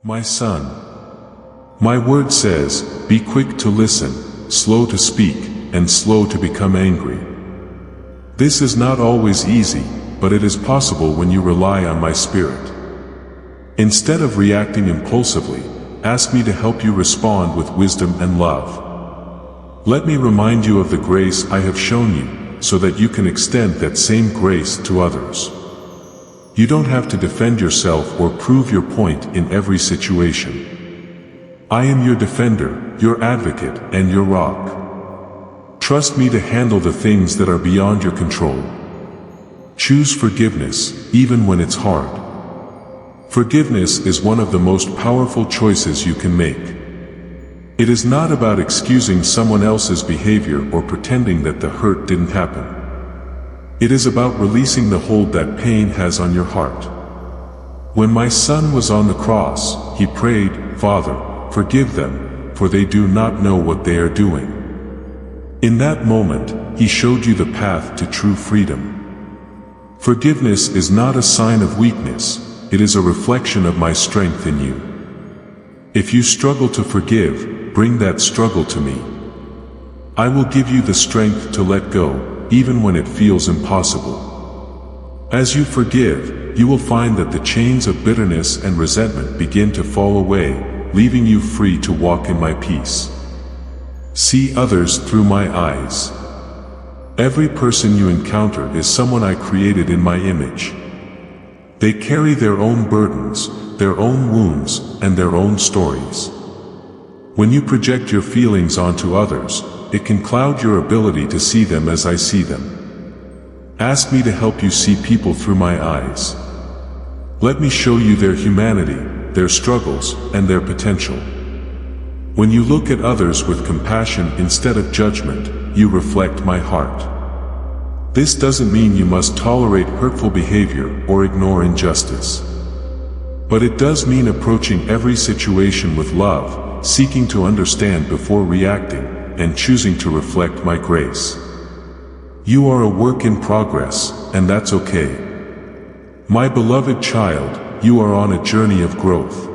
My son, my word says, be quick to listen, slow to speak, and slow to become angry. This is not always easy, but it is possible when you rely on my Spirit. Instead of reacting impulsively, ask me to help you respond with wisdom and love. Let me remind you of the grace I have shown you, so that you can extend that same grace to others. You don't have to defend yourself or prove your point in every situation. I am your defender, your advocate, and your rock. Trust me to handle the things that are beyond your control. Choose forgiveness, even when it's hard. Forgiveness is one of the most powerful choices you can make. It is not about excusing someone else's behavior or pretending that the hurt didn't happen. It is about releasing the hold that pain has on your heart. When my son was on the cross, he prayed, "Father, forgive them, for they do not know what they are doing." In that moment, he showed you the path to true freedom. Forgiveness is not a sign of weakness, it is a reflection of my strength in you. If you struggle to forgive, bring that struggle to me. I will give you the strength to let go, even when it feels impossible. As you forgive, you will find that the chains of bitterness and resentment begin to fall away, leaving you free to walk in my peace. See others through my eyes. Every person you encounter is someone I created in my image. They carry their own burdens, their own wounds, and their own stories. When you project your feelings onto others, it can cloud your ability to see them as I see them. Ask me to help you see people through my eyes. Let me show you their humanity, their struggles, and their potential. When you look at others with compassion instead of judgment, you reflect my heart. This doesn't mean you must tolerate hurtful behavior or ignore injustice. But it does mean approaching every situation with love, seeking to understand before reacting, and choosing to reflect my grace. You are a work in progress, and that's okay. My beloved child, you are on a journey of growth.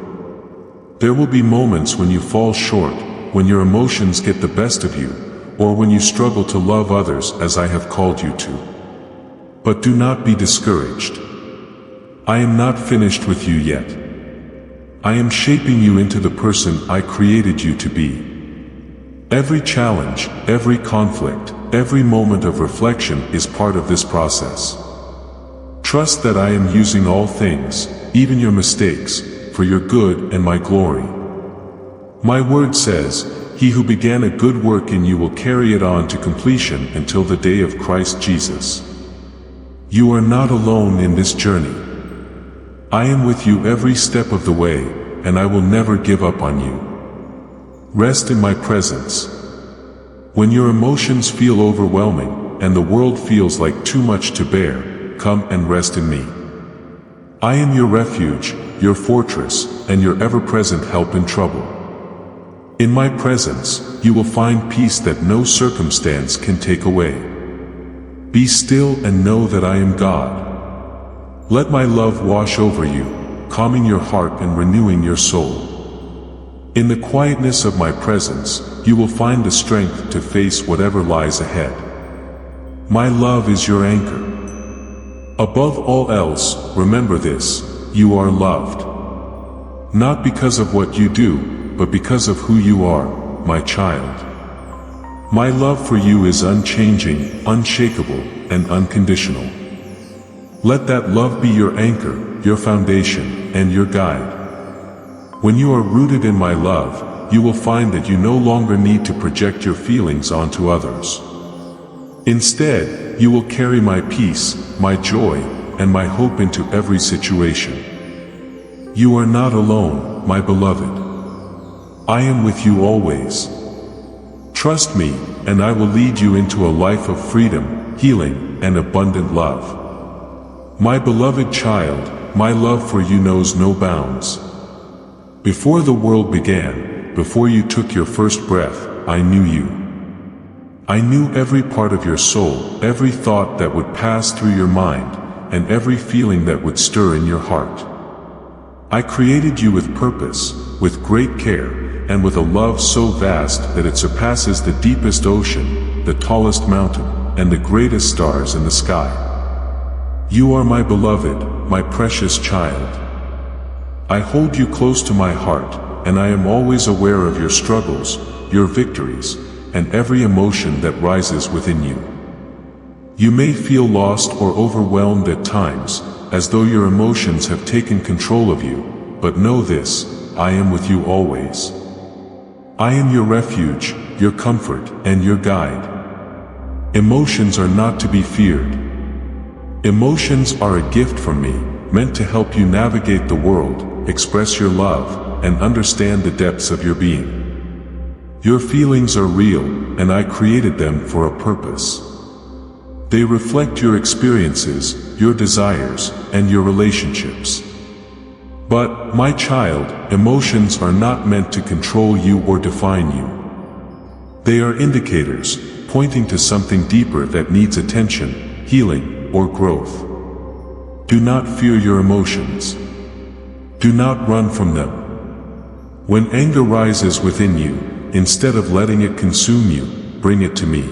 There will be moments when you fall short, when your emotions get the best of you, or when you struggle to love others as I have called you to. But do not be discouraged. I am not finished with you yet. I am shaping you into the person I created you to be. Every challenge, every conflict, every moment of reflection is part of this process. Trust that I am using all things, even your mistakes, for your good and my glory. My word says, "He who began a good work in you will carry it on to completion until the day of Christ Jesus." You are not alone in this journey. I am with you every step of the way, and I will never give up on you. Rest in my presence. When your emotions feel overwhelming, and the world feels like too much to bear, come and rest in me. I am your refuge, your fortress, and your ever-present help in trouble. In my presence, you will find peace that no circumstance can take away. Be still and know that I am God. Let my love wash over you, calming your heart and renewing your soul. In the quietness of my presence, you will find the strength to face whatever lies ahead. My love is your anchor. Above all else, remember this, you are loved. Not because of what you do, but because of who you are, my child. My love for you is unchanging, unshakable, and unconditional. Let that love be your anchor, your foundation, and your guide. When you are rooted in my love, you will find that you no longer need to project your feelings onto others. Instead, you will carry my peace, my joy, and my hope into every situation. You are not alone, my beloved. I am with you always. Trust me, and I will lead you into a life of freedom, healing, and abundant love. My beloved child, my love for you knows no bounds. Before the world began, before you took your first breath, I knew you. I knew every part of your soul, every thought that would pass through your mind, and every feeling that would stir in your heart. I created you with purpose, with great care, and with a love so vast that it surpasses the deepest ocean, the tallest mountain, and the greatest stars in the sky. You are my beloved, my precious child. I hold you close to my heart, and I am always aware of your struggles, your victories, and every emotion that rises within you. You may feel lost or overwhelmed at times, as though your emotions have taken control of you, but know this: I am with you always. I am your refuge, your comfort, and your guide. Emotions are not to be feared. Emotions are a gift from me, meant to help you navigate the world, express your love, and understand the depths of your being. Your feelings are real, and I created them for a purpose. They reflect your experiences, your desires, and your relationships. But, my child, emotions are not meant to control you or define you. They are indicators, pointing to something deeper that needs attention, healing, or growth. Do not fear your emotions. Do not run from them. When anger rises within you, instead of letting it consume you, bring it to me.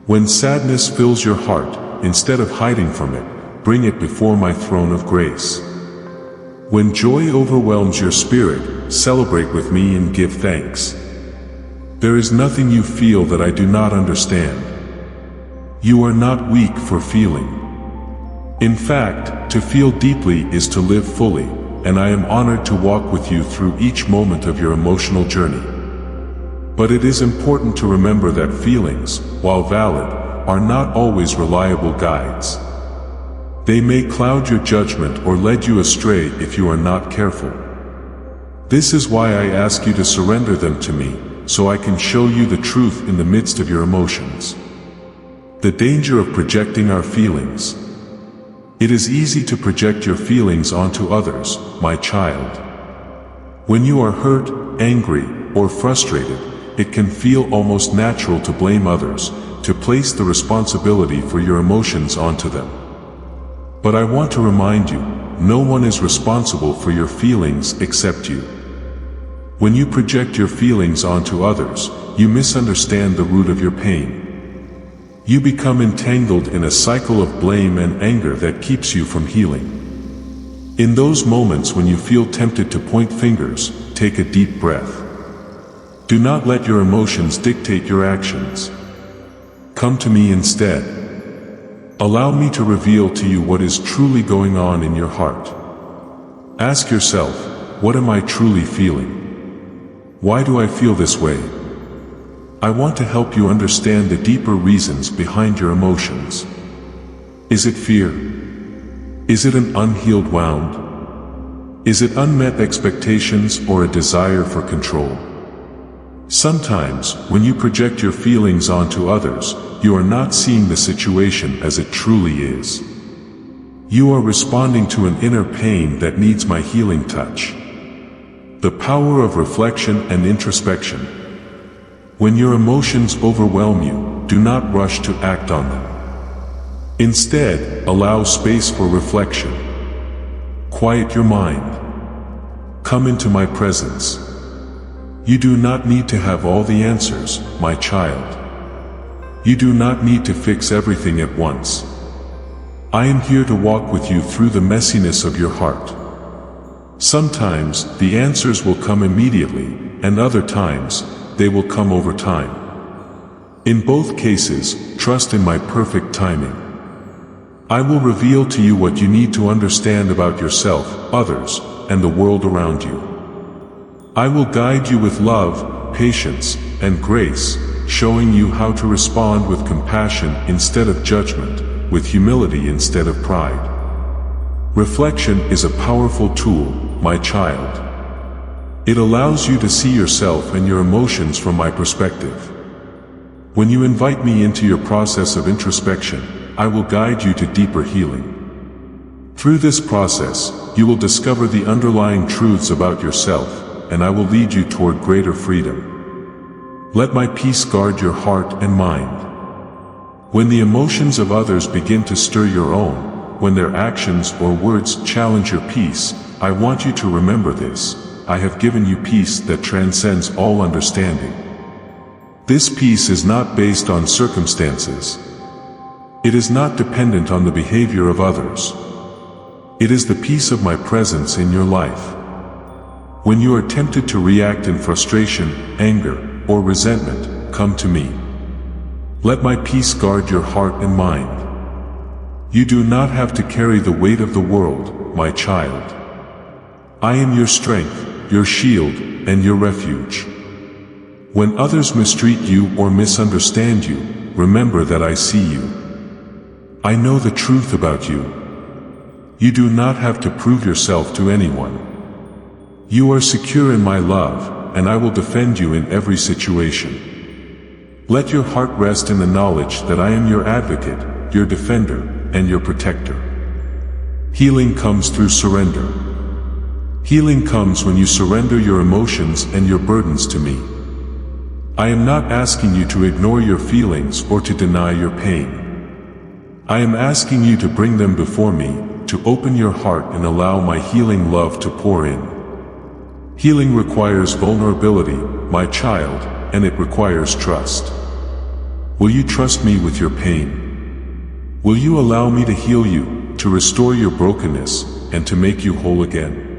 When sadness fills your heart, instead of hiding from it, bring it before my throne of grace. When joy overwhelms your spirit, celebrate with me and give thanks. There is nothing you feel that I do not understand. You are not weak for feeling. In fact, to feel deeply is to live fully, and I am honored to walk with you through each moment of your emotional journey. But it is important to remember that feelings, while valid, are not always reliable guides. They may cloud your judgment or lead you astray if you are not careful. This is why I ask you to surrender them to me, so I can show you the truth in the midst of your emotions. The danger of projecting our feelings. It is easy to project your feelings onto others, my child. When you are hurt, angry, or frustrated, it can feel almost natural to blame others, to place the responsibility for your emotions onto them. But I want to remind you, no one is responsible for your feelings except you. When you project your feelings onto others, you misunderstand the root of your pain. You become entangled in a cycle of blame and anger that keeps you from healing. In those moments when you feel tempted to point fingers, take a deep breath. Do not let your emotions dictate your actions. Come to me instead. Allow me to reveal to you what is truly going on in your heart. Ask yourself, what am I truly feeling? Why do I feel this way? I want to help you understand the deeper reasons behind your emotions. Is it fear? Is it an unhealed wound? Is it unmet expectations or a desire for control? Sometimes, when you project your feelings onto others, you are not seeing the situation as it truly is. You are responding to an inner pain that needs my healing touch. The power of reflection and introspection. When your emotions overwhelm you, do not rush to act on them. Instead, allow space for reflection. Quiet your mind. Come into my presence. You do not need to have all the answers, my child. You do not need to fix everything at once. I am here to walk with you through the messiness of your heart. Sometimes, the answers will come immediately, and other times, they will come over time. In both cases, trust in my perfect timing. I will reveal to you what you need to understand about yourself, others, and the world around you. I will guide you with love, patience, and grace, showing you how to respond with compassion instead of judgment, with humility instead of pride. Reflection is a powerful tool, my child. It allows you to see yourself and your emotions from my perspective. When you invite me into your process of introspection, I will guide you to deeper healing. Through this process, you will discover the underlying truths about yourself, and I will lead you toward greater freedom. Let my peace guard your heart and mind. When the emotions of others begin to stir your own, when their actions or words challenge your peace, I want you to remember this. I have given you peace that transcends all understanding. This peace is not based on circumstances. It is not dependent on the behavior of others. It is the peace of my presence in your life. When you are tempted to react in frustration, anger, or resentment, come to me. Let my peace guard your heart and mind. You do not have to carry the weight of the world, my child. I am your strength, your shield, and your refuge. When others mistreat you or misunderstand you, remember that I see you. I know the truth about you. You do not have to prove yourself to anyone. You are secure in my love, and I will defend you in every situation. Let your heart rest in the knowledge that I am your advocate, your defender, and your protector. Healing comes through surrender. Healing comes when you surrender your emotions and your burdens to me. I am not asking you to ignore your feelings or to deny your pain. I am asking you to bring them before me, to open your heart and allow my healing love to pour in. Healing requires vulnerability, my child, and it requires trust. Will you trust me with your pain? Will you allow me to heal you, to restore your brokenness, and to make you whole again?